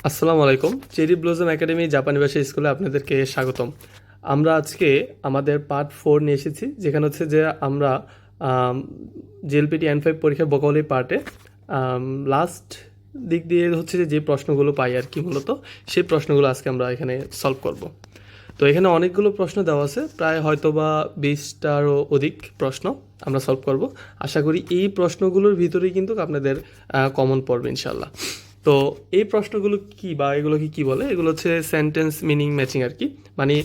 আসসালামু আলাইকুম। Cherry blossom academy জাপানি ভাষা স্কুলে আপনাদেরকে স্বাগতম। আমরা আজকে আমাদের পার্ট 4 নিয়ে এসেছি, যেখানে হচ্ছে যে আমরা জিএলপিটি N5 পরীক্ষার ভোকাবুলারি পার্টে লাস্ট দিক দিয়ে হচ্ছে যে প্রশ্নগুলো পাই আর কি, মূলত সেই প্রশ্নগুলো আজকে আমরা এখানে সলভ করব। তো এখানে অনেকগুলো প্রশ্ন দেওয়া আছে, প্রায় হয়তো বা 20টারও অধিক প্রশ্ন আমরা সলভ করব। আশা করি এই প্রশ্নগুলোর ভিতরেই কিন্তু আপনাদের কমন পড়বে ইনশাল্লাহ। তো এই প্রশ্নগুলো কি বা এগুলোকে কি বলে, এগুলো হচ্ছে সেন্টেন্স মিনিং ম্যাচিং আর কি। মানে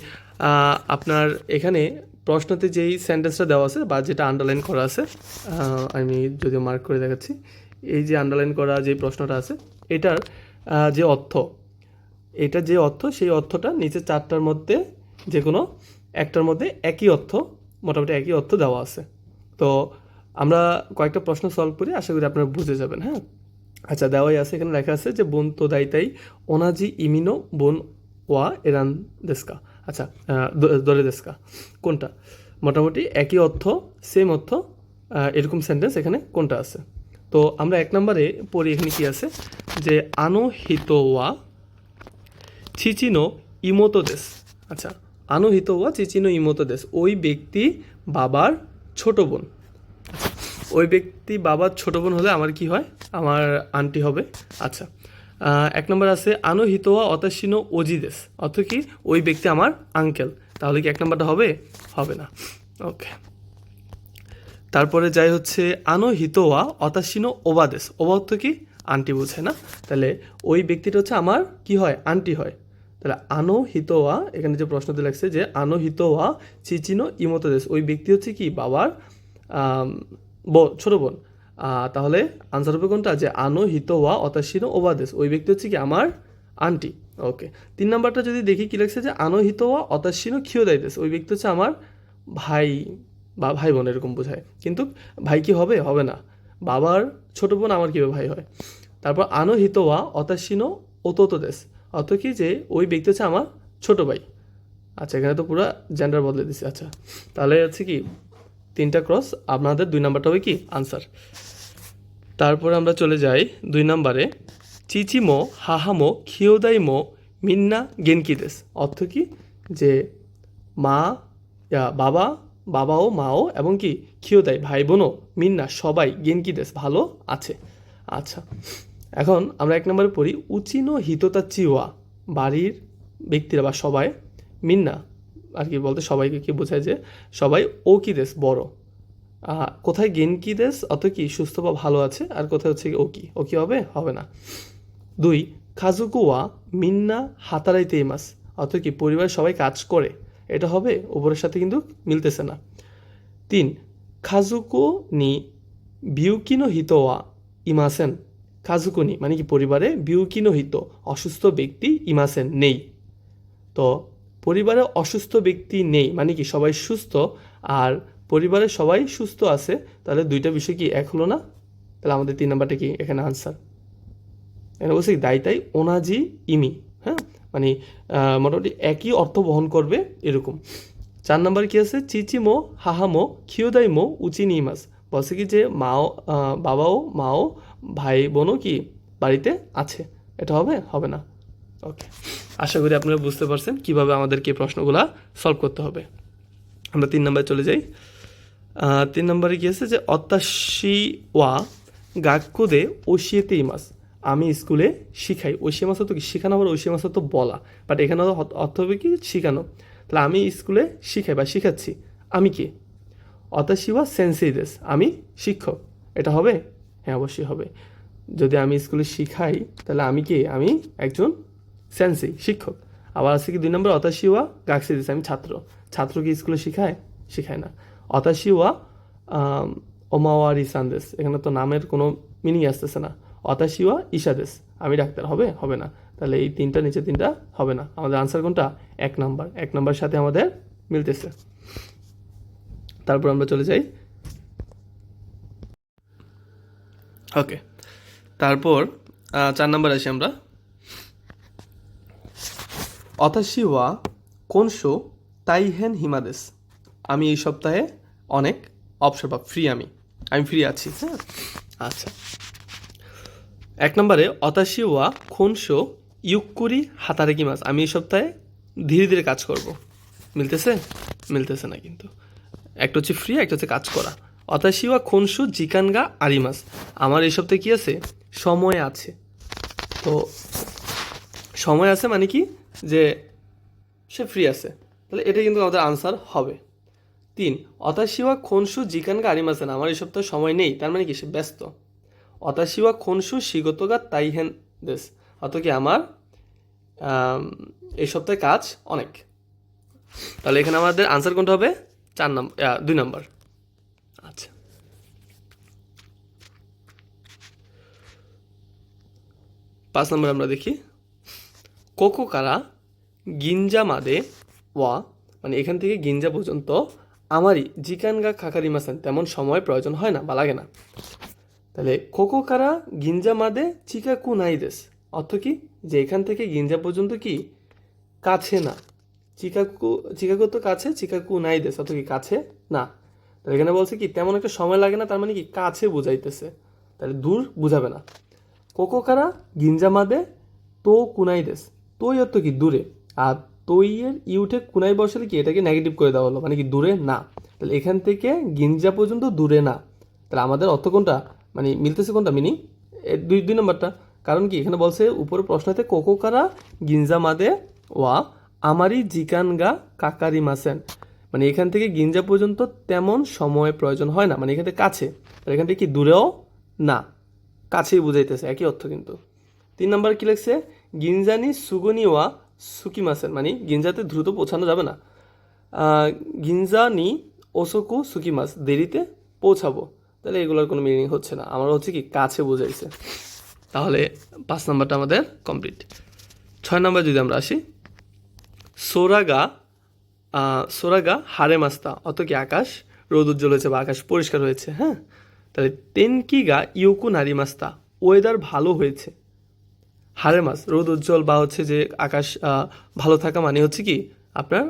আপনার এখানে প্রশ্নতে যেই সেন্টেন্সটা দেওয়া আছে বা যেটা আন্ডারলাইন করা আছে, আমি যদিও মার্ক করে দেখাচ্ছি, এই যে আন্ডারলাইন করা যে প্রশ্নটা আছে এটার যে অর্থ, এটা যে অর্থ সেই অর্থটা নিচে চারটার মধ্যে যে কোনো একটার মধ্যে একই অর্থ, মোটামুটি একই অর্থ দেওয়া আছে। তো আমরা কয়েকটা প্রশ্ন সলভ করি, আশা করি আপনারা বুঝে যাবেন। হ্যাঁ, আচ্ছা, দেওয়াই আছে, এখানে লেখা আছে যে বোন তো দাইতাই ওনাজি ইমিনো বোন ওয়া এরান দেস্কা। আচ্ছা, দরে দেস্কা কোনটা, মোটামুটি একই অর্থ, সেম অর্থ, এরকম সেন্টেন্স এখানে কোনটা আছে। তো আমরা এক নম্বরে পড়ি, এখানে কি আছে যে আনো হিতো ওয়া চিচিনো ইমোতো দেশ। আচ্ছা, আনো হিতো ওয়া চিচিনো ইমোতো দেশ, ওই ব্যক্তি বাবার ছোট বোন। ওই ব্যক্তি বাবার ছোট বোন হলে আমার কি হয়, আমার আন্টি হবে। আচ্ছা, এক নম্বর আছে আনো হিতোয়া অতাশিনো ওজিদেস, অর্থ কি ওই ব্যক্তি আমার আঙ্কেল। তাহলে কি এক নম্বরটা হবে? হবে না। ওকে, তারপরে যাই হচ্ছে আনো হিতোয়া অতাশিনো ওবাদেস, ওবা অর্থ কি আন্টি বোঝায় না, তাহলে ওই ব্যক্তিটা হচ্ছে আমার কি হয়, আন্টি হয়। তাহলে আনো হিতোয়া, এখানে যে প্রশ্নতে লাগছে যে আনো হিতোয়া চিচিনো ইমোতোদেস, ওই ব্যক্তি হচ্ছে কি বাবার ছোট বোন। তাহলে আনসার হবে কোনটা, যে আনো হিতোয়া অতাশিনো ওবাদেস, ওই ব্যক্তি হচ্ছে কি আমার আন্টি। ওকে, তিন নাম্বারটা যদি দেখি কি লাগছে যে আনো হিতোয়া অতাশিনো খিয়োদাইদেস, ওই ব্যক্তি হচ্ছে আমার ভাই বা ভাই বোন এরকম বোঝায়, কিন্তু ভাই কি হবে, হবে না, বাবার ছোট বোন আমার কীভাবে ভাই হয়। তারপর আনো হিতোয়া অতাশিনো ওতোতো দেশ, অর্থ কি যে ওই ব্যক্তি হচ্ছে আমার ছোট ভাই। আচ্ছা, এখানে তো পুরো জেন্ডার বদলে দিছি। আচ্ছা, তাহলে হচ্ছে কি তিনটা ক্রস, আপনাদের দুই নাম্বারটা হবে কি আনসার। তারপরে আমরা চলে যাই দুই নাম্বারে, চিচিমো হাহামো খিয়োদাইমো মিন্না গেনকি দেশ, অর্থ কি যে মা বাবা, বাবাও মাও এবং কি খিয়োদাই ভাই বোনও মিন্না সবাই গেনকি দেশ ভালো আছে। আচ্ছা, এখন আমরা এক নম্বরে পড়ি উচিনো হিতোতা চিওয়া, বাড়ির ব্যক্তিরা বা সবাই, মিন্না আর কি বলতে সবাইকে কি বোঝায় যে সবাই ও কি দেশ বড়। কোথায় গেনকি দেশ অত কি সুস্থ বা ভালো আছে, আর কোথায় হচ্ছে ও কি, ও কি হবে, হবে না। দুই, খাজুকুয়া মিন্না হাতারাইতে ইমাস, অত কি পরিবারের সবাই কাজ করে, এটা হবে, উপরের সাথে কিন্তু মিলতেছে না। তিন, খাজুকো নি বিউকিনো হিতোয়া ইমাসেন, খাজুকুনি মানে কি পরিবারে বিউকিনো হিত অসুস্থ ব্যক্তি ইমাসেন নেই। তো পরিবারে অসুস্থ ব্যক্তি নেই মানে কি সবাই সুস্থ, আর পরিবারে সবাই সুস্থ আছে, তাহলে দুইটা বিষয় কি এক হলো না। তাহলে আমাদের তিন নাম্বারটা কি এখানে আনসার। এখানে বলছি দায়িতাই ওনাজি ইমি, হ্যাঁ, মানে মোটামুটি একই অর্থ বহন করবে এরকম। চার নাম্বার কি আছে, চিচিমো হাহামো খিয়োদাইমো উচিনি ইমাস, বলছে কি যে মাও বাবাও মাও ভাই বোনও কি বাড়িতে আছে, এটা হবে, হবে না। ওকে, আশা করি আপনারা বুঝতে পারছেন কীভাবে আমাদেরকে এই প্রশ্নগুলো সলভ করতে হবে। আমরা তিন নম্বরে চলে যাই। তিন নম্বরে কি আছে যে অত্যাশি ওয়া গাক্কুদে ওশিয়েতে ইমাস, আমি স্কুলে শিখাই। ওশিয়ে মাস তো কি শেখানো, আবার ওশিয়ে মাস তো বলা, বাট এখানে অর্থ হবে কি শেখানো। তাহলে আমি স্কুলে শিখাই বা শিখাচ্ছি, আমি কি অত্যাশি ওয়া সেন্সেই দেশ, আমি শিক্ষক, এটা হবে, হ্যাঁ অবশ্যই হবে। যদি আমি স্কুলে শিখাই তাহলে আমি কি, আমি একজন সেন্সেই শিক্ষক। আবার আছে কি দুই নম্বর অতাশিওয়া গাক্সি দিস, আমি ছাত্র, ছাত্র কি স্কুলে শিখায়, শিখায় না। অতাশিওয়া ওমাওয়ারি সান্দেস, এখানে তো নামের কোনো মিনিং আসতেছে না। অতাশিওয়া ইশাদেস, আমি ডাক্তার, হবে, হবে না। তাহলে এই তিনটা নিচে তিনটা হবে না, আমাদের আনসার কোনটা, এক নাম্বার, এক নাম্বার সাথে আমাদের মিলতেছে। তারপর আমরা চলে যাই। ওকে, তারপর চার নাম্বার আসি আমরা। অতাশি ওয়া কোনশো তাইহেন হিমাদেশ, আমি এই সপ্তাহে অনেক অবসর বা ফ্রি, আমি ফ্রি আছি। হ্যাঁ, আচ্ছা, এক নম্বরে অতাশি ওয়া কোনশো ইউকুরি হাতারেকি মাস, আমি এই সপ্তাহে ধীরে ধীরে কাজ করব। মিলতেছে? মিলতেছে না কিন্তু। একটা হচ্ছে ফ্রি, একটা হচ্ছে কাজ করা। অতাশিওয়া খনসু জিকানগা আরিমাস, আমার এই সপ্তাহে কী আছে? সময় আছে। তো সময় আছে মানে কি, যে সে ফ্রি আছে, তাহলে এটা কিন্তু আমাদের আনসার হবে। 3 অতাশিওয়া খনসু জিকানগা আরিমাসেন, আমার এই সপ্তাহে সময় নেই, তার মানে কি সে ব্যস্ত। অতাশিওয়া খনসু শিগতগা তাইহেন দেশ, অত কি আমার এই সপ্তাহে কাজ অনেক। তাহলে এখানে আমাদের আনসার কোনটা হবে? 2 নম্বর। আচ্ছা, 5 নম্বর আমরা দেখি। কোকো কারা গিঞ্জা মাদে ওয়া, মানে এখান থেকে গিঞ্জা পর্যন্ত আমারই জিকানগা খাকারি মাসান, তেমন সময় প্রয়োজন হয় না বা লাগে না। তাহলে কোকো কারা গিঞ্জা মাদে চিকাকু নাই দেশ, অর্থ কি, যে এখান থেকে গিঞ্জা পর্যন্ত কি কাছে না। চিকাগো তো কাছে, চিকাকু নাই দেশ, অর্থ কি কাছে না। তাহলে এখানে বলছে কি তেমন একটা সময় লাগে না, তার মানে কি কাছে বুঝাইতেছে, তাহলে দূর বুঝাবে না। কোকো কারা গিঞ্জা মাদে তো কুনাই দেশ, তোই অর্থ কি দূরে, আর তৈয়ের ইউঠে কুনাই বসালে কি এটাকে নেগেটিভ করে দেওয়া হলো, মানে কি দূরে না। তাহলে এখান থেকে গিঞ্জা পর্যন্ত দূরে না, তাহলে আমাদের অর্থ কোনটা, মানে মিলতেছে কোনটা মিনিং? 2 নম্বরটা। কারণ কি এখানে বলছে উপরে প্রশ্নতে কোকো কারা গিঞ্জা মাদে ওয়া আমারই জিকানগা কাকারি মাসেন, মানে এখান থেকে গিঞ্জা পর্যন্ত তেমন সময় প্রয়োজন হয় না, মানে এখান থেকে কাছে, এখান থেকে কি দূরেও না, কাছেই বুঝাইতেছে, একই অর্থ কিন্তু। 3 নম্বর কি লিখছে? গিঞ্জানি সুগনি ওয়া সুকিমাসেন, মানে গিঞ্জাতে দ্রুত পৌঁছানো যাবে না। গিঞ্জানি ওসোকু সুকিমাস, দেরিতে পৌঁছাবো। তাহলে এগুলোর কোনো মিনিং হচ্ছে না, আমার হচ্ছে কি কাছে বুঝাইছে। তাহলে 5 নম্বরটা আমাদের কমপ্লিট। 6 নম্বর যদি আমরা আসি, সোরাগা হারে মাস্তা, অত কি আকাশ রোদ উজ্জ্বল হয়েছে বা আকাশ পরিষ্কার হয়েছে। হ্যাঁ, তাহলে তেনকিগা ইউকু নারি মাস্তা, ওয়েদার ভালো হয়েছে। হারে মাস রোদ উজ্জ্বল বা হচ্ছে যে আকাশ ভালো থাকা, মানে হচ্ছে কি আপনার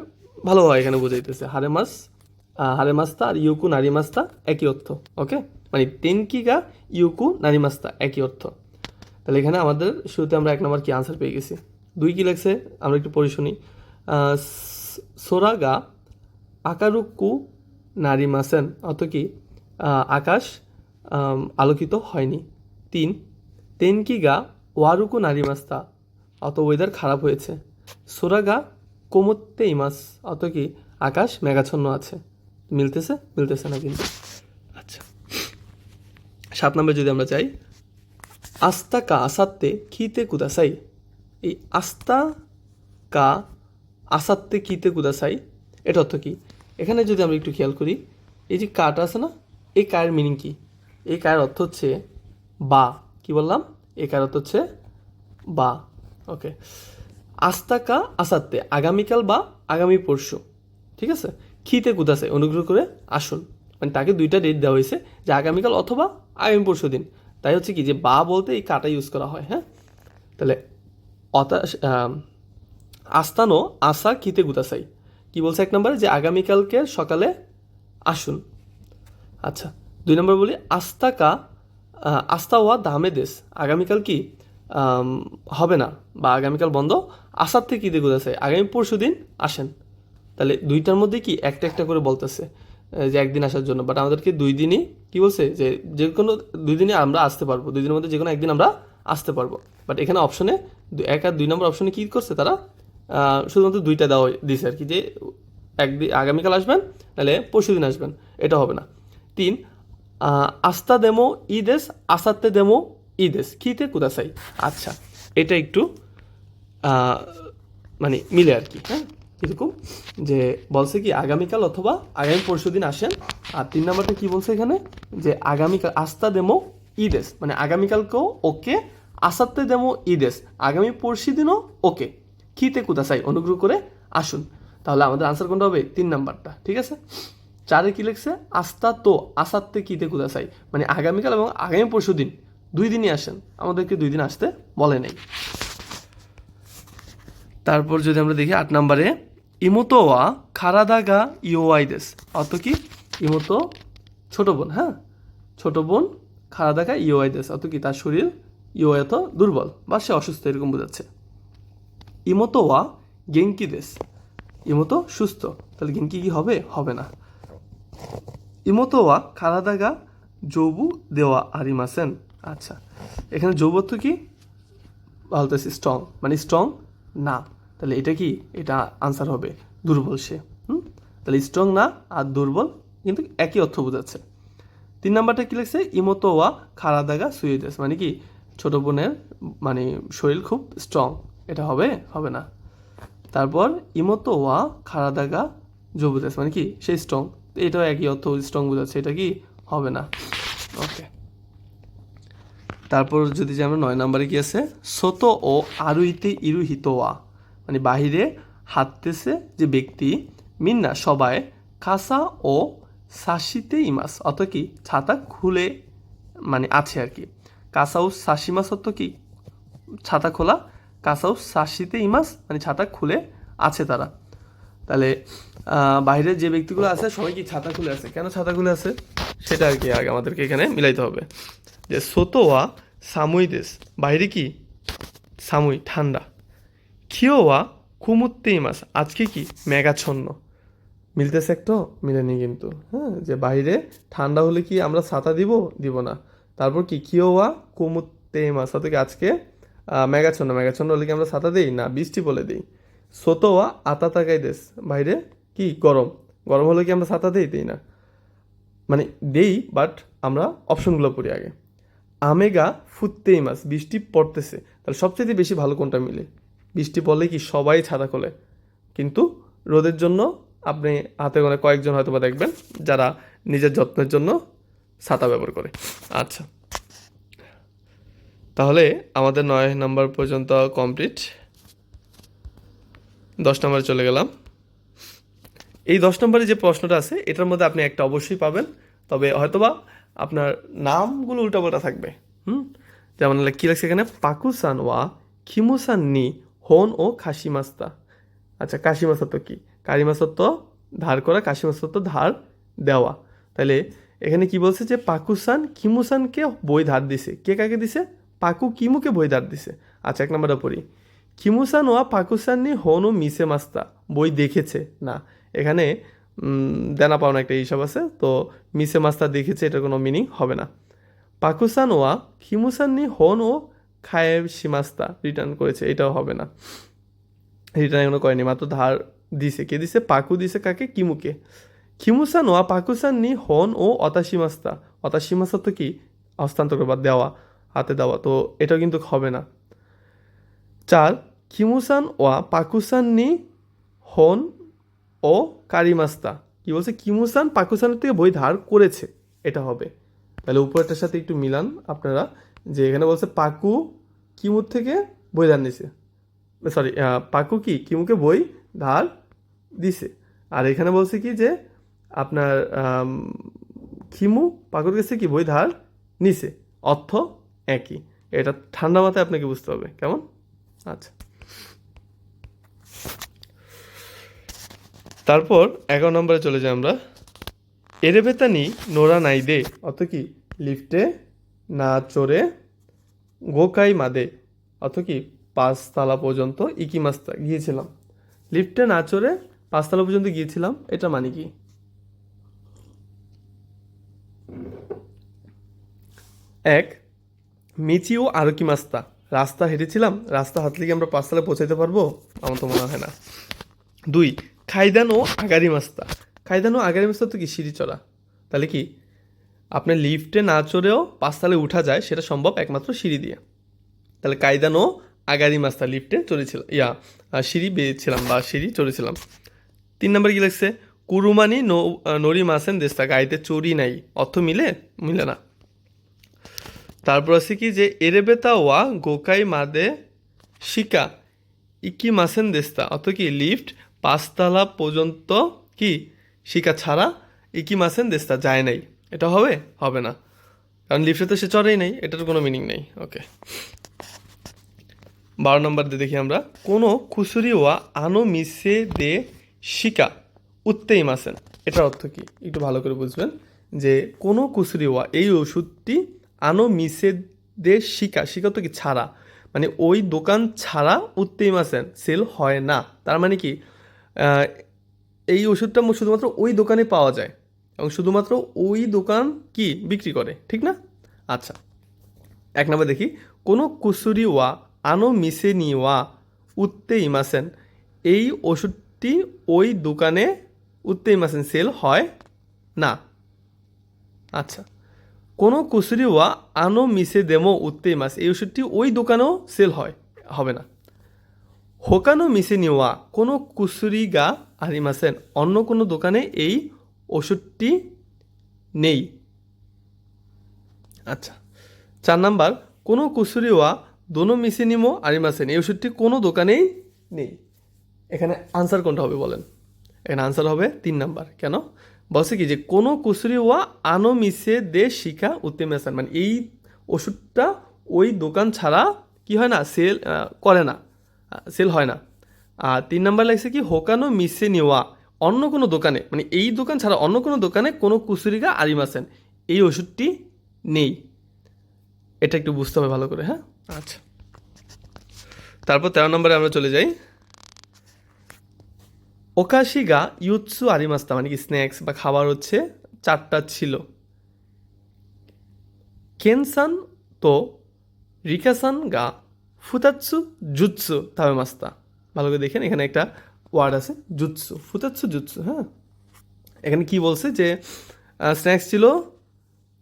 ভালো হয়, এখানে বোঝাইতেছে। হারে মাস্তা আর ইউকু নারি মাস্তা একই অর্থ। ওকে, মানে তেনকিগা ইউকু নারি মাস্তা একই অর্থ। তাহলে এখানে আমাদের শুরুতে আমরা 1 নম্বর কি আনসার পেয়ে গেছি। 2 কি লাগছে আমরা একটু পড়ে শুনি। সোরাগা আকারুকু নারিমাসেন, অত কি আকাশ আলোকিত হয়নি। 3 তেনকিগা ওয়ারুকু নারিমাস্তা, অত ওয়েদার খারাপ হয়েছে। সোরাগা কোমোত্তে ইমাস, অত কি আকাশ মেঘাচ্ছন্ন আছে। মিলতেছে? মিলতেছে না কিন্তু। আচ্ছা, 7 নম্বর যদি আমরা চাই, আস্তা কা আসাত্তে কিতে কুদাসাই, এই আস্তা কা আসাত্তে কিতে কুদাসাই এটা অর্থ কি? এখানে যদি আমরা একটু খেয়াল করি, এই যে কাটা আছে না, এই কায়ের মিনিং কি? এই কায়ের অর্থ হচ্ছে বা, কি বললাম? এই কায়ের অর্থ হচ্ছে বা। ওকে, আস্তা কা আসাত্তে আগামীকাল বা আগামী পরশু, ঠিক আছে। খিতে কুদাসাই অনুগ্রহ করে আসুন, মানে তাকে 2টা ডেট দেওয়া হয়েছে, যে আগামীকাল অথবা আগামী পরশু দিন। তাই হচ্ছে কি যে বা বলতে এই কাটা ইউজ করা হয়। হ্যাঁ, তাহলে আস্তানো আসা কিতে গুতাসাই, কি বলছে 1 নম্বরে, যে আগামীকালকে সকালে আসুন। আচ্ছা, 2 নম্বর বলি আস্তা ওয়া দামে দেশ, আগামীকাল কি হবে না বা আগামীকাল বন্ধ। আসার থেকে কিতে গুতাসাই, আগামী পরশু দিন আসেন। তাহলে 2টার মধ্যে কি একটা একটা করে বলতেছে যে একদিন আসার জন্য, বাট আমাদেরকে 2 দিনই কি বলছে, যে কোনো 2 দিনে আমরা আসতে পারবো, 2 দিনের মধ্যে যে কোনো একদিন আমরা আসতে পারবো। বাট এখানে অপশনে 1 আর 2 নম্বর অপশনে কী করছে তারা, শুধুমাত্র 2টা দেওয়া দিছে আর কি, যে একদিন আগামীকাল আসবেন, নাহলে পরশু দিন আসবেন, এটা হবে না। 3 আস্তা দেমো ইদেশ আসাতে দেমো ইদেশ কিতে কুদাসাই। আচ্ছা, এটা একটু মানে মিলে আর কি। হ্যাঁ, এরকম যে বলছে কি আগামীকাল অথবা আগামী পরশু দিন আসেন। আর 3 নম্বরটা কি বলছে এখানে, যে আগামীকাল আস্তা দেমো ইদেশ, মানে আগামীকালকেও ওকে, আসাতে দেমো ইদেশ আগামী পরশু দিনও ওকে, খিতে কুদাসাই অনুগ্রহ করে আসুন। তাহলে আমাদের আনসার কোনটা হবে? 3 নাম্বারটা, ঠিক আছে। 4 কি লিখছে? আস্তা তো আসাতে কিতে কুদাসাই, মানে আগামীকাল এবং আগামী পরশু দিন 2 দিনই আসেন, আমাদেরকে 2 দিন আসতে বলে নেই। তারপর যদি আমরা দেখি 8 নম্বরে, ইমোতো ওয়া খারাদাগা ইওয়াই দেশ, অর্থ কি? ইমোতো ছোট বোন, হ্যাঁ, ছোট বোন খারাদাগা ইওয়াই দেশ, অর্থ কি তার শরীর ইওয়াই তো দুর্বল বা সে অসুস্থ, এরকম বোঝাচ্ছে। ইমোতো ওয়া গেঙ্কি দেস, ইমোতো সুস্থ, তাহলে গেঙ্কি কি হবে? হবে না। ইমোতো ওয়া খারাদাগা জবু দেওয়া আরিমাসেন। আচ্ছা, এখানে জবু অর্থ কি? বলতেছি স্ট্রং, মানে স্ট্রং না, তাহলে এটা কি? এটা আনসার হবে দুর্বল সে। তাহলে স্ট্রং না আর দুর্বল কিন্তু একই অর্থ বোঝাচ্ছে। 3 নাম্বারটা কি লিখছে? ইমোতো ওয়া খারাদাগা সুইদেস, মানে কি ছোট বোনের মানে শরীর খুব স্ট্রং, এটা হবে? হবে না। তারপর ইমোতো ওয়া খারাদাগা জবুদেস, মানে কি সে স্ট্রং, এটাও একই অর্থ স্ট্রং বোঝাচ্ছে, এটা কি? হবে না। ওকে, তারপর যদি যে আমরা 9 নাম্বারে কি আছে? সোতো ও আরুইতে ইরুহিতোয়া, মানে বাহিরে হাঁটতেছে যে ব্যক্তি, মিন্না সবাই, কাসা ও সাশিতে ইমাস, অত কি ছাতা খুলে মানে আছে আর কি। কাসাউ সাশিমাস অত কি ছাতা খোলা, কাসাউ সাশিতে ইমাস মানে ছাতা খুলে আছে তারা। তাহলে বাইরের যে ব্যক্তিগুলো আছে সবাই কি ছাতা খুলে আছে, কেন ছাতা খুলে আছে সেটা আর কি আগে আমাদেরকে এখানে মিলাইতে হবে। যে সোতোয়া সামুই দেশ, বাইরে কি সামুই ঠান্ডা। খিওয়া কুমুত্তেই মাস, আজকে কি মেঘাচ্ছন্ন। মিলতেছে একটু? মিলেনি কিন্তু। হ্যাঁ, যে বাইরে ঠান্ডা হলে কি আমরা ছাতা দিব? দিব না। তারপর কি কিওয়া কুমুত্তেই মাস, অত কি আজকে মেঘাচ্ছন্ন, মেঘাচ্ছন্ন হলে কি আমরা ছাতা দিই? না, বৃষ্টি বলে দিই। সোতোয়া আতাতাকাই দেশ, বাইরে কি গরম, গরম হলে কি আমরা ছাতা দিই না, মানে দেই বাট আমরা অপশনগুলো পড়ি আগে। আমেগা ফুটতেই মাস, বৃষ্টি পড়তেছে, তাহলে সবচেয়ে বেশি ভালো কোনটা মিলে? বৃষ্টি পড়লে কি সবাই ছাতা খোলে, কিন্তু রোদের জন্য আপনি হাতে গোনা কয়েকজন হয়তো বা দেখবেন যারা নিজের যত্নের জন্য ছাতা ব্যবহার করে। আচ্ছা, তাহলে আমাদের 9 নাম্বার পর্যন্ত কমপ্লিট। 10 নম্বরে চলে গেলাম। এই 10 নম্বরে যে প্রশ্নটা আছে এটার মধ্যে আপনি একটা অবশ্যই পাবেন, তবে হয়তোবা আপনার নামগুলো উল্টাপাল্টা থাকবে। যেমন কী লাগছে এখানে? পাকুসান ওয়া খিমুসান নি হন ও খাসিমাস্তা। আচ্ছা, কাশিমাস্তা তো কি? কারিমাস্তা তো ধার করা, কাশিমাস্তা তো ধার দেওয়া। তাহলে এখানে কি বলছে? যে পাকুসান কিমুসানকে বই ধার দিছে। কে কাকে দিছে? পাকু কিমুকে বই ধার দিছে। আচ্ছা, 1 নম্বরটা পড়ি। কিমুসান ওয়া পাকুসান নি হন ও মিসে মাস্তা, বই দেখেছে না, এখানে দেনা পাওনা একটা হিসাব আছে, তো মিসে মাস্তা দেখেছে এটা কোনো মিনিং হবে না। পাকুসান ওয়া খিমুসান নি হন ও খায়ে শিমাস্তা, রিটার্ন করেছে, এটাও হবে না। রিটার্ন এখনো করেনি, মাত্র ধার দিছে। কে দিছে? পাকু দিছে কাকে? কিমুকে। খিমুসান ওয়া পাকুসান নি হন ও অতাশিমাস্তা, অতাশিমাস্তা তো কি হস্তান্তর বা দেওয়া, হাতে দেওয়া, তো এটাও কিন্তু হবে না। 4 কিমুসান ওয়া পাকুসান নি হন ও কারিমাস্তা, কি বলছে? কিমুসান পাকুসানের থেকে বই ধার করেছে, এটা হবে। তাহলে উপরেরটার সাথে একটু মিলান আপনারা, যে এখানে বলছে পাকু কিমুর থেকে বই ধার নিছে, সরি পাকু কি কিমুকে বই ধার দিছে, আর এখানে বলছে কি যে আপনার কিমু পাকুর কাছে কি বই ধার নিছে, অর্থ একই। এটা ঠান্ডা মাথায় আপনাকে বুঝতে হবে, কেমন? আচ্ছা, তারপর 11 নম্বরে চলে যাই আমরা। এরেবেতানি নোরা নাই দে, অত কি লিফটে না চড়ে গোকাই মাদে, অত কি 5 তলা পর্যন্ত ইকিমাস্তা গিয়েছিলাম। লিফটে না চড়ে 5 তলা পর্যন্ত গিয়েছিলাম, এটা মানে কি? 1 মিচিও আরকি মাস্তা, রাস্তা হেঁটেছিলাম, রাস্তা হাঁটলে কি আমরা 5 তলায় পৌঁছাইতে পারবো? আমার তো মনে হয় না। 2 খাইদান ও আগারি মাস্তা, খাইদান ও আগারি মাস্তা তো কি সিঁড়ি চড়া, তাহলে কি আপনার লিফটে না চড়েও 5 তলায় উঠা যায়, সেটা সম্ভব একমাত্র সিঁড়ি দিয়ে। তাহলে কায়দান ও আগারি মাস্তা, লিফটে চড়েছিলাম, সিঁড়ি বেয়েছিলাম বা সিঁড়ি চড়েছিলাম। 3 নম্বর কি লাগছে? কুরুমানি নরি মাসেন দেস্তা, গাড়িতে চড়ি নাই, অর্থ মিলে? মিলে না। তারপর আছে কি যে এরেবেতা ওয়া গোকাই মাদে শিকা ইকি মাসেন দেস্তা, অর্থ কি লিফট 5 তলা পর্যন্ত কি শিকা ছাড়া ইকি মাসেন দেস্তা যায় নাই, এটা হবে? হবে না, কারণ লিফটে তো সে চড়েই নাই, এটার কোনো মিনিং নেই। ওকে, 12 নম্বর দিয়ে দেখি আমরা। কোনো খুসুরি ওয়া আনো মিসে দে শিকা উত্তেই মাসেন, এটার অর্থ কি একটু ভালো করে বুঝবেন। যে কোনো কুসুরি ওয়া, এই ওষুধটি আনো মিসে দে শিকা, শিকা তো কি ছাড়া, মানে ওই দোকান ছাড়া উত্তেইমাসেন সেল হয় না। তার মানে কি আহ, এই ওষুধটা শুধুমাত্র ওই দোকানে পাওয়া যায় এবং শুধুমাত্র ওই দোকান কি বিক্রি করে, ঠিক না? আচ্ছা, এক নম্বর দেখি, কোনো কুসুরি ওয়া আনো মিসে নি ওয়া উত্তে ইমাসেন, এই ওষুধটি ওই দোকানে উত্তে ইমাসেন সেল হয় না। আচ্ছা, কোনো কুসুরি ওয়া আনো মিসে দেমো উত্তে ইমাস, এই ওষুধটি ওই দোকানেও সেল হয়, হবে না। হোকানো মিসে নি ওয়া কোনো কুসুরি গা আরিমাসেন, অন্য কোনো দোকানে এই ওষুধটি নেই। আচ্ছা, 4 নাম্বার, কোনো কুসুরি ওয়া দোনো মিসে নিমো আরিমাসেন, এই ওষুধটি কোনো দোকানেই নেই। এখানে আনসার কোনটা হবে বলেন? এখানে আনসার হবে 3 নাম্বার। কেন? বলছে কি যে কোনো কুসুরি ওয়া আনো মিসে দে শিকা উত্তেমাসান, মানে এই ওষুধটা ওই দোকান ছাড়া কি হয় না, সেল করে না, সেল হয় না। আর 3 নাম্বার লাগছে কি হোকানো মিসে নিওয়া, অন্য কোনো দোকানে, মানে এই দোকান ছাড়া অন্য কোনো দোকানে কোনো কুসুরিগা আরিমাসেন, এই ওষুধটি নেই। এটা একটু বুঝতে হবে ভালো করে, হ্যাঁ। আচ্ছা, তারপর 13 নম্বরে আমরা চলে যাই। ওকাশি গা ইউৎসু আরিমাস্তা, মানে কি স্ন্যাক্স বা খাবার হচ্ছে 4টা ছিল। কেনসান তো রিকাসান গা ফুতাৎসু জুৎসু তাবে মাস্তা, ভালো করে দেখেন এখানে একটা ওয়ার্ড আছে জুৎসু, ফুতাৎসু জুৎসু, হ্যাঁ। এখানে কি বলছে যে স্ন্যাক্স ছিল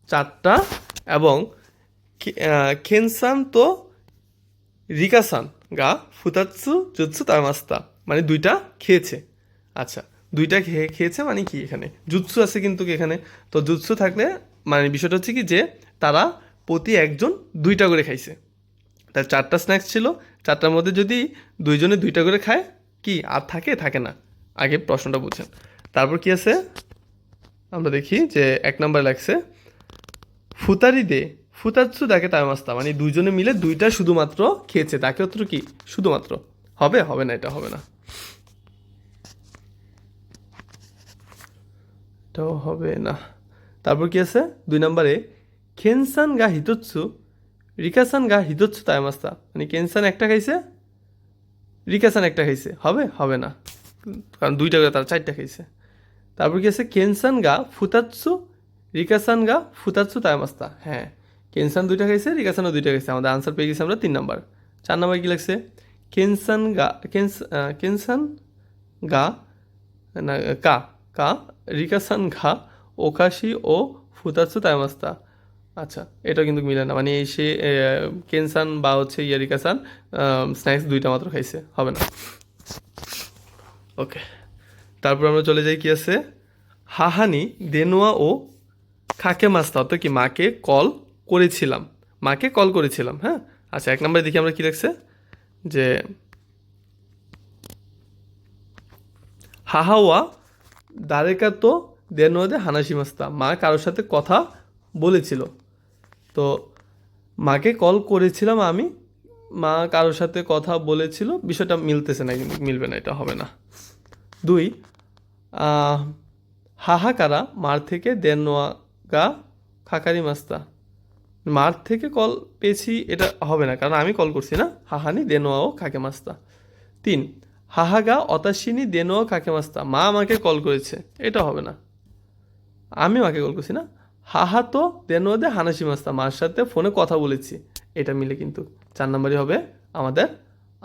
4টা এবং কেনসান তো রিকাসান গা ফুতাৎসু জুৎসু তাবে মাস্তা, মানে 2টা খেয়েছে। আচ্ছা, 2টা খেয়েছে মানে কি এখানে জুৎসু আছে কিন্তু এখানে, তো জুৎসু থাকলে মানে বিষয়টা হচ্ছে কি যে তারা প্রতি একজন 2টা করে খাইছে। তার 4টা স্ন্যাক্স ছিল, 4টার মধ্যে যদি 2জনে 2টা করে খায় কি আর থাকে না? আগে প্রশ্নটা বুঝছেন। তারপর কি আছে আমরা দেখি যে 1 নাম্বার লাগছে ফুতারি দে ফুতাৎসু তাকে তামাস্তা, মানে 2জনে মিলে 2টা শুধুমাত্র খেয়েছে, তাকে অত কি শুধুমাত্র, হবে না, এটা হবে না, এটাও হবে না। তারপর কি আছে 2 নম্বরে কেনসান গা হিতোৎসু রিকাসান গা হিতোৎসু তাইমাস্তা, মানে কেনসান একটা খাইছে রিকাসান একটা খাইছে, হবে না, কারণ 2টা করে তারা 4টা খাইছে। তারপর কি আছে কেনসান গা ফুতাৎসু রিকাসান গা ফুতাৎসু তাইমাস্তা, হ্যাঁ কেনসান 2টা খাইছে রিকাসানও 2টা খাইছে, আমাদের আনসার পেয়ে গেছি আমরা 3 নাম্বার। 4 নাম্বার কি লাগছে কেনসান গা না কা কা রিকাসান ঘা ওকাশি ও ফুতাৎসু তাইমাস্তা। আচ্ছা, এটা কিন্তু মিলে না, মানে সে কেনসান বা হচ্ছে রিকাসান স্ন্যাক্স 2টা মাত্র খাইছে, হবে না। ওকে, তারপর আমরা চলে যাই কি আছে হাহানি দেনোয়া ও খাকে মাস্তা, অর্থাৎ কি মাকে কল করেছিলাম, হ্যাঁ। আচ্ছা, 1 নম্বরে দেখি আমরা কি লাগছে যে হাহাওয়া দারেকা তো দেনোদে হানাসি মাস্তা, মা কারোর সাথে কথা বলেছিল। তো মাকে কল করেছিলাম আমি, মা কারোর সাথে কথা বলেছিল, বিষয়টা মিলতেছে না, কিন্তু মিলবে না, এটা হবে না। 2 হাহাকারা মার থেকে দেনোয়া গা খাকারি মাস্তা, মার থেকে কল পেয়েছি, এটা হবে না কারণ আমি কল করছি না, হাহানি দেনোয়া ও খাকে মাস্তা। 3 হাহাগা অতাশিনী দেনোয়া খাকে মাস্তা, মা আমাকে কল করেছে, এটা হবে না, আমি মাকে কল করছি না। হাহা তো দেনোয়া দে হানাসি মাস্তা, মার সাথে ফোনে কথা বলেছি, এটা মিলে কিন্তু 4 নম্বরই হবে আমাদের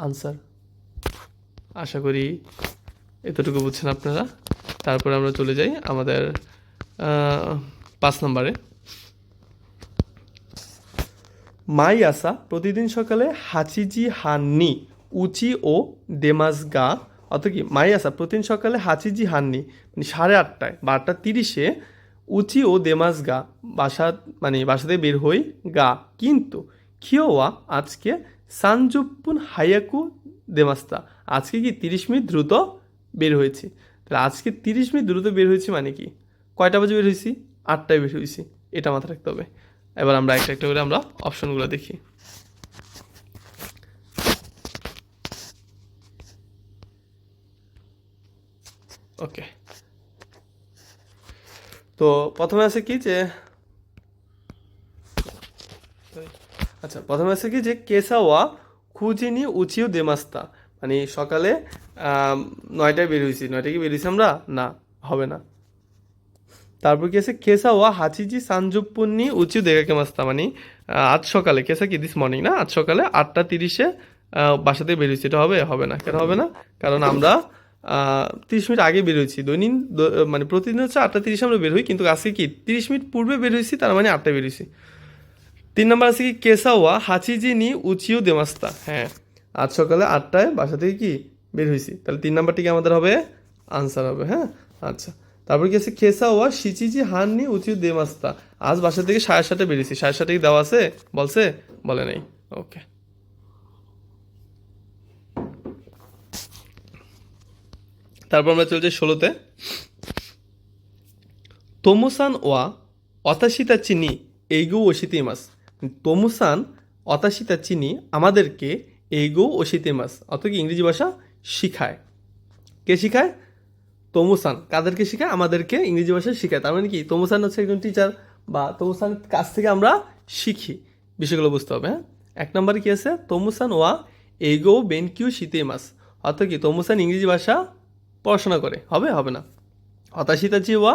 আনসার। আশা করি এতটুকু বুঝছেন আপনারা। তারপরে আমরা চলে যাই আমাদের 5 নম্বরে। মাই আসা প্রতিদিন সকালে হাচিজি হাননি উচি ও দেমাস গা, অর্থাৎ কি মাই আসা প্রতিদিন সকালে হাচিজি হাননি মানে 8:30টায় বা 8:30-এ উচি ও দেমাস গা বাসা থেকে বের হই গা, কিন্তু খিওয়া আজকে সানজুপ্পুন হাইয়াকু দেমাস্তা, আজকে কি 30 মিনিট দ্রুত বের হয়েছি। তাহলে আজকে 30 মিনিট দ্রুত বের হয়েছি মানে কি কয়টা বাজে বের হয়েছি? 8টায় বের হয়েছি, এটা মাথায় রাখতে হবে। এবার আমরা একটা করে আমরা অপশনগুলো দেখি। ওকে, তো প্রথমে আছে কি যে প্রথমে আছে কি যে কেসাওয়া কুজিনি উচিও দেমাস্তা, মানে সকালে 9টায় বের হয়েছি। 9টায় কি বের হয়েছি আমরা? না, হবে না। তারপর কি আছে কেসা ওয়া হাচিজি সানজুপ্পুন্নি উচিও দেগাকে মাস্তা, মানে আজ সকালে, কেসা কি দিস মর্নিং না, আজ সকালে 8টা 30-এ বাসা থেকে বের হয়েছি। এটা হবে? হবে না। কেন হবে না? কারণ আমরা 30 মিনিট আগে বের হয়েছি। মানে প্রতিদিন হচ্ছে 8টা 30-এ আমরা বের হই, কিন্তু আজকে কি 30 মিনিট পূর্বে বের হয়েছি, তার মানে 8টায় বের হয়েছি। 3 নম্বর আছে কি কেসা ওয়া হাচিজি নি উচিও দেমাস্তা, হ্যাঁ আজ সকালে 8টায় বাসা থেকে কি বের হয়েছি। তাহলে 3 নম্বরটি কি আমাদের হবে? আনসার হবে। হ্যাঁ, আচ্ছা। তারপর কি আছে কেসা ওয়া শিচিজি হান নি উচিও দেমাস্তা, আজ বাসা থেকে 7:30-এ বেরিয়েছি। 7:30 কি দেওয়া আছে? বলছে? বলে নাই। ওকে, তারপর আমরা চলছে 16তে। তোমোসান ওয়া অতাশিতা চিনি এইগো ওশিতে মাস, তোমোসান অতাশিতা চিনি আমাদেরকে এইগো ওশিতে মাস, অত কি ইংরেজি ভাষা শিখায়। কে শিখায়? তোমোসান। কাদেরকে শিখায়? আমাদেরকে ইংরেজি ভাষা শিখায়। তার মানে কি তোমোসান হচ্ছে একজন টিচার, বা তোমোসানের কাছ থেকে আমরা শিখি। বিষয়গুলো বুঝতে হবে। হ্যাঁ, 1 নম্বরে কি আছে? তোমোসান ওয়া এইগো বেনকিউ শীতে মাস, অর্থাৎ কি তোমোসান ইংরেজি ভাষা পড়াশোনা করে। হবে? হবে না। হতাশিতাচি ওয়া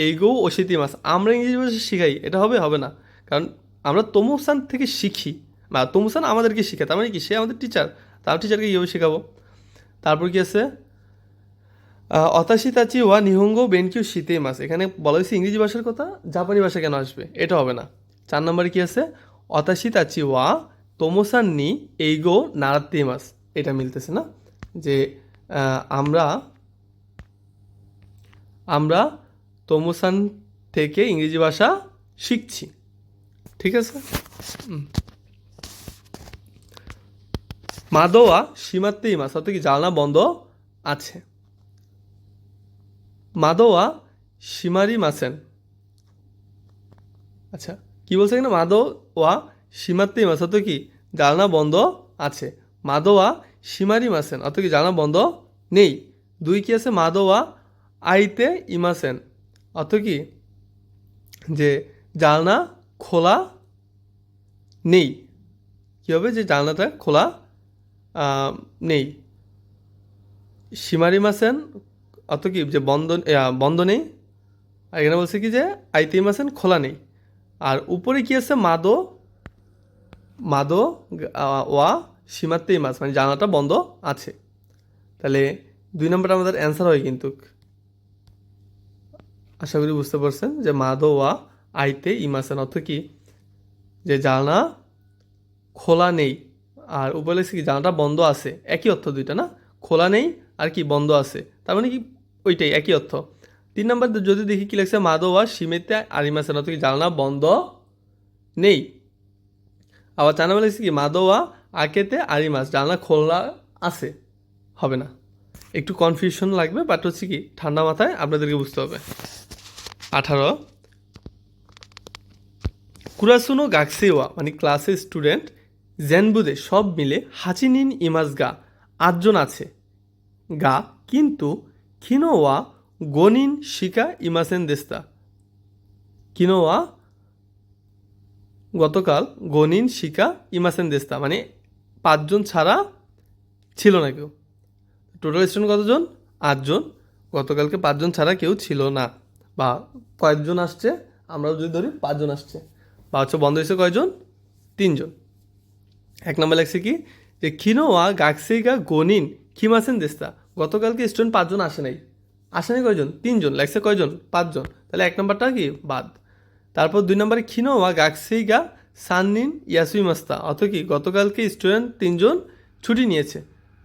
এইগো ওশিতি মাস, আমরা ইংরেজি ভাষা শিখাই। এটা হবে? হবে না। কারণ আমরা তোমোসান থেকে শিখি, বা তোমোসান আমাদেরকে শিখায়। তার মানে কি সে আমাদের টিচার, তার টিচারকে কীভাবে শেখাবো? তারপর কি আছে? অতাশিতাচি ওয়া নিহঙ্গো বেনকিউ শীতে মাস, এখানে বলা হয়েছে ইংরেজি ভাষার কথা, জাপানি ভাষা কেন আসবে? এটা হবে না। 4 নম্বরে কি আছে? অতাশিতাচি ওয়া তোমোসান নি এইগো নারাত্তে মাস, এটা মিলতেছে না, যে আমরা আমরা তোমোসান থেকে ইংরেজি ভাষা শিখছি। ঠিক আছে। মাদোয়া সীমাত্তেই মাস, অর্থাৎ কি জানলা বন্ধ আছে। মাদোয়া সীমারি মাসেন, আচ্ছা কি বলছে এখানে? মাদোয়া সীমাত্তেই মাস, অর্থাৎ কি জানলা বন্ধ আছে। মাদোয়া সীমারি মাসেন, অর্থাৎ কি জানলা বন্ধ নেই। 2 কি আছে? মাদোয়া আইতে ইমাসেন, অর্থ কি যে জানলা খোলা নেই। কী হবে? যে জানলাটা খোলা নেই। সীমারি মাসেন, অর্থ কি যে বন্ধ নেই। আর এখানে বলছে কি যে আইতেই মাসেন, খোলা নেই। আর উপরে কি আছে? মাদো মাদো ওয়া সীমাতেই মাস, মানে জানলাটা বন্ধ আছে। তাহলে 2 নম্বরটা আমাদের অ্যান্সার হয় কিন্তু। আশা করি বুঝতে পারছেন যে মাদো ওয়া আইতে ইমাসেন, অর্থ কি যে জানলা খোলা নেই। আর উপরে লিখছে কি জানলাটা বন্ধ আছে, একই অর্থ দুইটা না, খোলা নেই আর কি বন্ধ আছে, তার মানে কি ওইটাই একই অর্থ। 3 নম্বর যদি দেখি কি লিখছে? মাদো ওয়া সীমেতে আরিমাসেন, অর্থ কি জানলা বন্ধ নেই। আবার 4 নম্বর লিখছে কি মাদো ওয়া আকেতে আরিমাস, জানলা খোলা আছে। হবে না, একটু কনফিউশন লাগবে, বাট হচ্ছে কি ঠান্ডা মাথায় আপনাদেরকে বুঝতে হবে। 18 কুরাসুনো গাকসেওয়া, মানে ক্লাসের স্টুডেন্ট জেনবুদে সব মিলে হাচিনিন ইমাস গা 8জন আছে গা, কিন্তু কিনোয়া গনিন শিকা ইমাসেন দেস্তা, কিনোয়া গতকাল গনিন শিকা ইমাসেন দেস্তা, মানে 5জন ছাড়া ছিল না কেউ। টোটাল স্টুডেন্ট কতজন? 8জন। গতকালকে 5জন ছাড়া কেউ ছিল না, বা কয়েকজন আসছে, আমরা যদি ধরি 5জন আসছে, বা হচ্ছে বন্ধ হয়েছে কয়জন? 3জন। 1 নম্বর লাগছে কি যে খিনোয়া গাকসেগা গনিন খিমাসেন দেস্তা, গতকালকে স্টুডেন্ট 5জন আসে নাই। আসে নাই কয়জন? 3জন। লাগছে কয়জন? 5জন। তাহলে 1 নম্বরটা কি বাদ। তারপর 2 নম্বরে খিনোয়া গাকসেগা সাননিন ইয়াসুই মাস্তা, অত কি গতকালকে স্টুডেন্ট 3জন ছুটি নিয়েছে।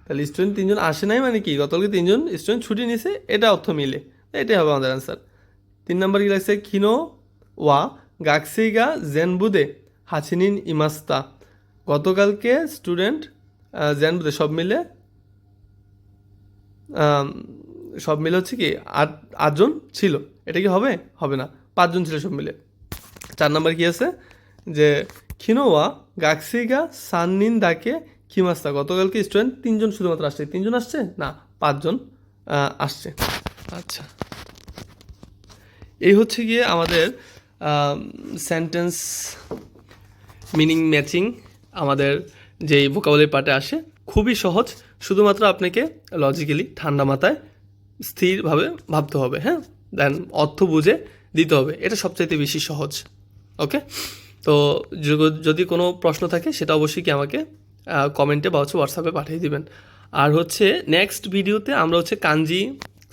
তাহলে স্টুডেন্ট 3জন আসে নাই, মানে কি গতকালকে 3জন স্টুডেন্ট ছুটি নিয়েছে, এটা অর্থ মিলে। এটাই হবে আমাদের অ্যান্সার। 3 নম্বর কি লাগছে? খিনো ওয়া গাকসেগা জেনবুদে হাচিনিন ইমাস্তা, গতকালকে স্টুডেন্ট জেনবুদে সব মিলে হচ্ছে কি 8জন ছিল। এটা কি হবে? হবে না, 5জন ছিল সব মিলে। 4 নম্বর কি আছে? যে খিনোয়া গাকসিগা সাননিন দাকে খিমাস্তা, গতকালকে স্টুডেন্ট 3জন শুধুমাত্র আসছে। 3জন আসছে না, 5জন আসছে। আচ্ছা, এই হচ্ছে গিয়ে আমাদের সেন্টেন্স মিনিং ম্যাচিং, আমাদের যেই ভোকাবুলারি পার্টে আসে খুবই সহজ, শুধুমাত্র আপনাকে লজিক্যালি ঠান্ডা মাথায় স্থিরভাবে ভাবতে হবে, হ্যাঁ, দেন অর্থ বুঝে দিতে হবে, এটা সবচাইতে বেশি সহজ। ওকে, তো যদি কোনো প্রশ্ন থাকে সেটা অবশ্যই কি আমাকে কমেন্টে বা হচ্ছে হোয়াটসঅ্যাপে পাঠিয়ে দিবেন। আর হচ্ছে নেক্সট ভিডিওতে আমরা হচ্ছে কাঞ্জি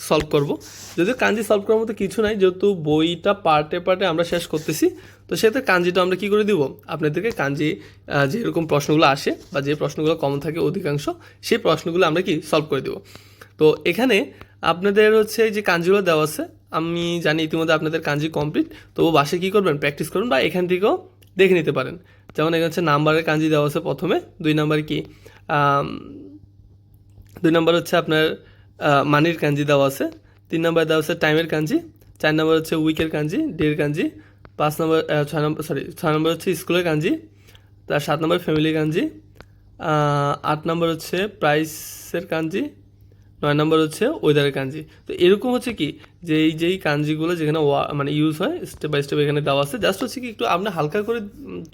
সলভ করব। যদিও কাঞ্জি সলভ করার মতো কিছু নাই, যেহেতু বইটা পার্টে পার্টে আমরা শেষ করতেছি, তো সেক্ষেত্রে কাঞ্জিটা আমরা কী করে দিব, আপনাদেরকে কাঞ্জি যেরকম প্রশ্নগুলো আসে বা যে প্রশ্নগুলো কমন থাকে অধিকাংশ, সেই প্রশ্নগুলো আমরা কি সলভ করে দেব। তো এখানে আপনাদের হচ্ছে যে কাঞ্জিগুলো দেওয়া আছে, আমি জানি ইতিমধ্যে আপনাদের কাঞ্জি কমপ্লিট, তবু বাসে কী করবেন, প্র্যাকটিস করুন বা এখান থেকেও দেখে নিতে পারেন। যেমন এখানে হচ্ছে নাম্বারের কাঞ্জি দেওয়া আছে প্রথমে, 2 নাম্বার কি 2 নাম্বার হচ্ছে আপনার মানির কাঞ্জি দেওয়া আছে, 3 নাম্বার দেওয়া আছে টাইমের কাঞ্জি, 4 নাম্বার হচ্ছে উইকের কাঞ্জি, ডের কাঞ্জি, 5 নাম্বার 6 নাম্বার হচ্ছে স্কুলের কাঞ্জি, তার 7 নাম্বার ফ্যামিলি কাঞ্জি, 8 নাম্বার হচ্ছে প্রাইসের কাঞ্জি, 9 নাম্বার হচ্ছে ওয়েদারের কাঞ্জি। তো এরকম হচ্ছে কি যে যেই কাঞ্জিগুলো যেখানে মানে ইউজ হয় স্টেপ বাই স্টেপ এখানে দেওয়া আছে, জাস্ট হচ্ছে কি একটু আপনি হালকা করে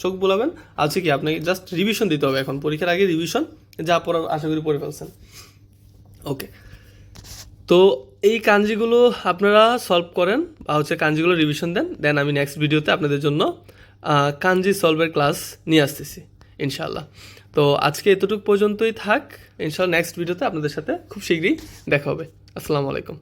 চোখ বোলাবেন, আছে কি আপনাকে জাস্ট রিভিশন দিতে হবে, এখন পরীক্ষার আগে রিভিশন যা পড়ার আশা করি পড়ে ফেলছেন। ওকে, তো এই কাঞ্জিগুলো আপনারা সলভ করেন বা হচ্ছে কাঞ্জিগুলো রিভিশন দেন, দেন আমি নেক্সট ভিডিওতে আপনাদের জন্য কাঞ্জি সলভের ক্লাস নিয়ে আসতেছি ইনশাল্লাহ। তো আজকে এতটুকু পর্যন্তই থাক, ইনশাল্লাহ নেক্সট ভিডিওতে আপনাদের সাথে খুব শীঘ্রই দেখা হবে। আসসালামু আলাইকুম।